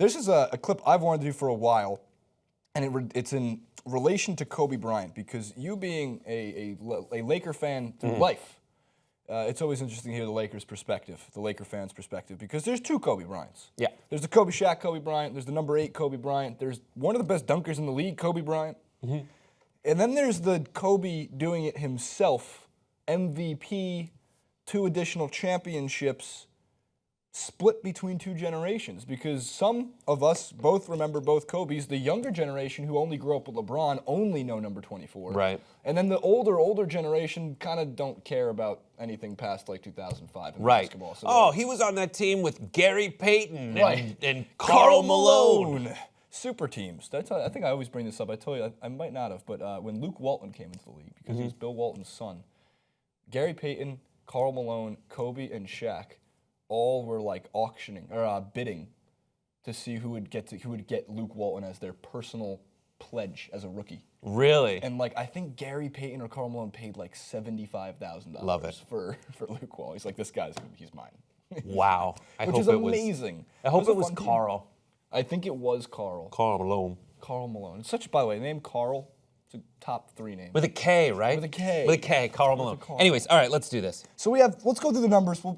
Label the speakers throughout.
Speaker 1: This is a clip I've wanted to do for a while, and it's in relation to Kobe Bryant, because you being a Laker fan through life, it's always interesting to hear the Lakers' perspective, the Laker fans' perspective, because there's two Kobe Bryants.
Speaker 2: Yeah.
Speaker 1: There's the Shaq Kobe Bryant, there's the number 8 Kobe Bryant, there's one of the best dunkers in the league, Kobe Bryant. And then there's the Kobe doing it himself, MVP, 2 additional championships, split between 2 generations, because some of us both remember both Kobes. The younger generation who only grew up with LeBron only know number 24.
Speaker 2: Right.
Speaker 1: And then the older generation kind of don't care about anything past like 2005 in basketball. So
Speaker 2: he was on that team with Gary Payton and
Speaker 1: Karl
Speaker 2: Karl Malone.
Speaker 1: Super teams. Did I tell you? I think I always bring this up. I told you, I might not have, but when Luke Walton came into the league, because he was Bill Walton's son, Gary Payton, Karl Malone, Kobe, and Shaq all were like auctioning or bidding to see who would get Luke Walton as their personal pledge as a rookie.
Speaker 2: Really?
Speaker 1: And like I think Gary Payton or Karl Malone paid like $75,000.
Speaker 2: Love it.
Speaker 1: for Luke Walton. He's like, this guy's he's mine.
Speaker 2: Wow.
Speaker 1: Which is amazing.
Speaker 2: I hope it was
Speaker 1: fun team.
Speaker 2: Karl.
Speaker 1: I think it was Karl.
Speaker 2: Karl Malone.
Speaker 1: Karl Malone. By the way, the name Karl. It's a top 3 name.
Speaker 2: With a K, right?
Speaker 1: With a K.
Speaker 2: With a K, Karl Malone. Anyways, all right, let's do this.
Speaker 1: So let's go through the numbers. We'll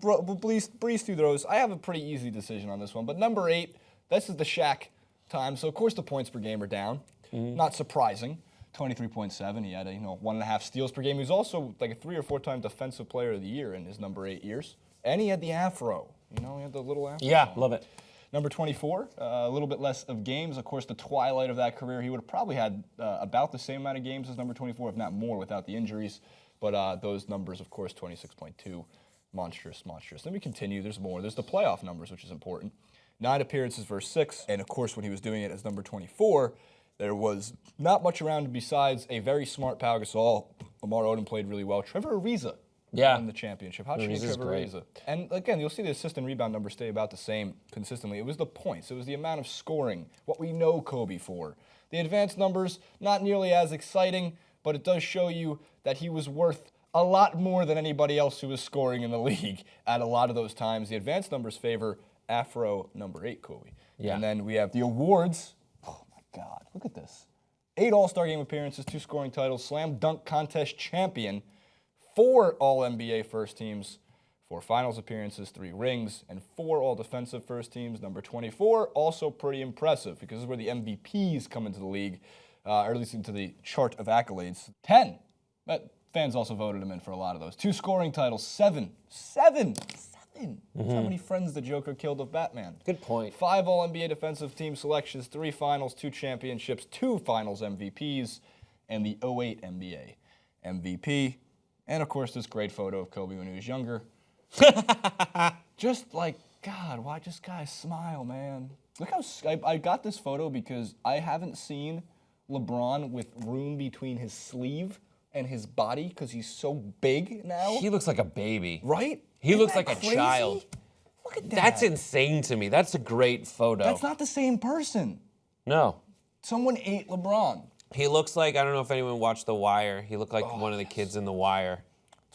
Speaker 1: breeze through those. I have a pretty easy decision on this one. But number 8, this is the Shaq time. So, of course, the points per game are down. Not surprising. 23.7. He had 1.5 steals per game. He was also like a 3 or 4 time defensive player of the year in his number 8 years. And he had the afro. He had the little afro.
Speaker 2: Yeah, love it.
Speaker 1: Number 24, a little bit less of games. Of course, the twilight of that career, he would have probably had about the same amount of games as number 24, if not more, without the injuries. But those numbers, of course, 26.2, monstrous. Let me continue. There's more. There's the playoff numbers, which is important. 9 appearances versus 6. And, of course, when he was doing it as number 24, there was not much around besides a very smart Pau Gasol. Lamar Odom played really well. Trevor Ariza. Won the championship. How'd you get Trevor Ariza? And again, you'll see the assist and rebound numbers stay about the same consistently. It was the points. It was the amount of scoring, what we know Kobe for. The advanced numbers, not nearly as exciting, but it does show you that he was worth a lot more than anybody else who was scoring in the league at a lot of those times. The advanced numbers favor Afro number 8 Kobe. Yeah. And then we have the awards. Oh, my God. Look at this. 8 All-Star Game appearances, 2 scoring titles, Slam Dunk Contest champion, 4 All-NBA first teams, 4 finals appearances, 3 rings, and 4 All-Defensive first teams. Number 24, also pretty impressive, because this is where the MVPs come into the league, or at least into the chart of accolades. 10, but fans also voted him in for a lot of those. 2 scoring titles, 7. That's how many friends the Joker killed of Batman.
Speaker 2: Good point.
Speaker 1: 5 All-NBA defensive team selections, 3 finals, 2 championships, 2 finals MVPs, and the 08 NBA MVP. And, of course, this great photo of Kobe when he was younger. Just like, God, why just guys smile, man. Look how I got this photo because I haven't seen LeBron with room between his sleeve and his body because he's so big now.
Speaker 2: He looks like a baby.
Speaker 1: Right?
Speaker 2: He looks like a child.
Speaker 1: Look at that.
Speaker 2: That's insane to me. That's a great photo.
Speaker 1: That's not the same person.
Speaker 2: No.
Speaker 1: Someone ate LeBron.
Speaker 2: He looks like, I don't know if anyone watched The Wire. He looked like one of the kids in The Wire.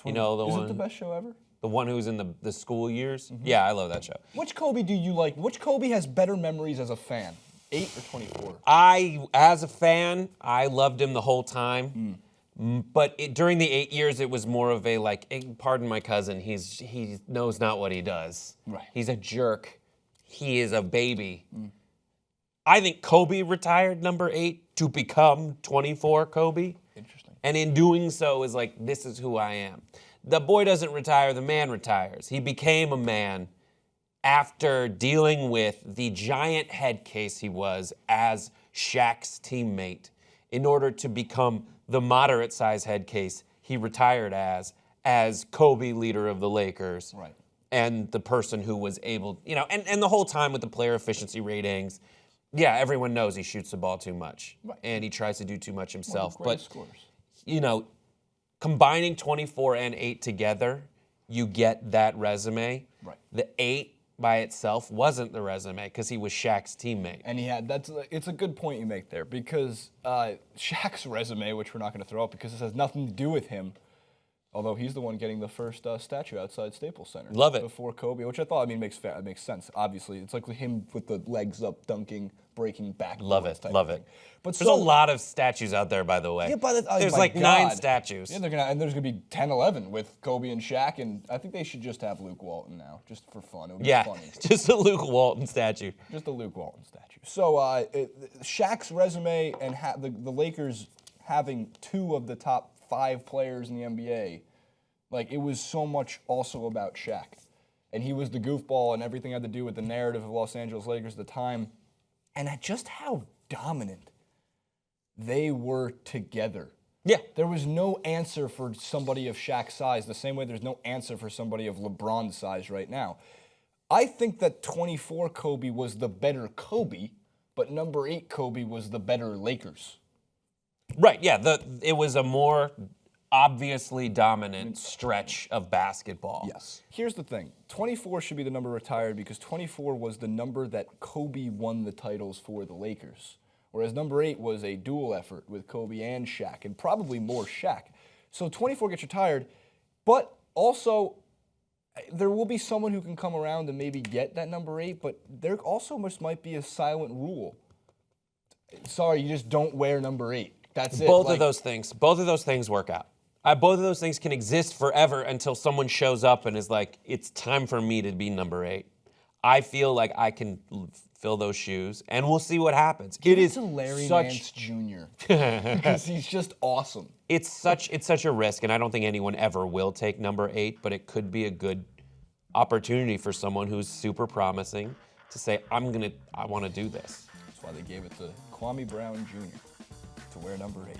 Speaker 1: Is it the best show ever?
Speaker 2: The one who was in the school years? Yeah, I love that show.
Speaker 1: Which Kobe do you like? Which Kobe has better memories as a fan? 8 or 24?
Speaker 2: As a fan, I loved him the whole time. But during the 8 years, it was more of a pardon my cousin, he knows not what he does.
Speaker 1: Right.
Speaker 2: He's a jerk. He is a baby. I think Kobe retired number 8 to become 24 Kobe.
Speaker 1: Interesting.
Speaker 2: And in doing so is like, this is who I am. The boy doesn't retire, the man retires. He became a man after dealing with the giant head case he was as Shaq's teammate in order to become the moderate size head case he retired as Kobe, leader of the Lakers.
Speaker 1: Right.
Speaker 2: And the person who was able, and the whole time with the player efficiency ratings, yeah, everyone knows he shoots the ball too much. Right. And he tries to do too much himself.
Speaker 1: But,
Speaker 2: scorers. Combining 24 and 8 together, you get that resume.
Speaker 1: Right.
Speaker 2: The 8 by itself wasn't the resume because he was Shaq's teammate.
Speaker 1: And it's a good point you make there because Shaq's resume, which we're not going to throw up because this has nothing to do with him, Although he's the one getting the first statue outside Staples Center.
Speaker 2: Love it.
Speaker 1: Before Kobe, which I thought, makes sense. Obviously, it's like him with the legs up, dunking, breaking back.
Speaker 2: Love it. Love it.
Speaker 1: But
Speaker 2: there's a lot of statues out there, by the way.
Speaker 1: Yeah,
Speaker 2: there's
Speaker 1: my
Speaker 2: like
Speaker 1: God.
Speaker 2: 9 statues.
Speaker 1: Yeah, there's gonna be 10, 11 with Kobe and Shaq, and I think they should just have Luke Walton now, just for fun. It would be funny.
Speaker 2: Just a Luke Walton statue.
Speaker 1: Just a Luke Walton statue. So Shaq's resume and the Lakers having 2 of the top 5 players in the NBA, like it was so much also about Shaq. And he was the goofball and everything had to do with the narrative of Los Angeles Lakers at the time. And just how dominant they were together.
Speaker 2: Yeah.
Speaker 1: There was no answer for somebody of Shaq's size, the same way there's no answer for somebody of LeBron's size right now. I think that 24 Kobe was the better Kobe, but number 8 Kobe was the better Lakers.
Speaker 2: Right, yeah. It was a more obviously dominant stretch of basketball.
Speaker 1: Yes. Here's the thing. 24 should be the number retired because 24 was the number that Kobe won the titles for the Lakers. Whereas number 8 was a dual effort with Kobe and Shaq, and probably more Shaq. So 24 gets retired, but also there will be someone who can come around and maybe get that number 8, but there also might be a silent rule. Sorry, you just don't wear number 8. That's it.
Speaker 2: Both of those things work out. Both of those things can exist forever until someone shows up and is like, it's time for me to be number 8. I feel like I can fill those shoes, and we'll see what happens.
Speaker 1: It is Larry Nance Jr. because he's just awesome.
Speaker 2: It's such a risk, and I don't think anyone ever will take number 8, but it could be a good opportunity for someone who's super promising to say, I want to do this.
Speaker 1: That's why they gave it to Kwame Brown Jr. to wear number 8.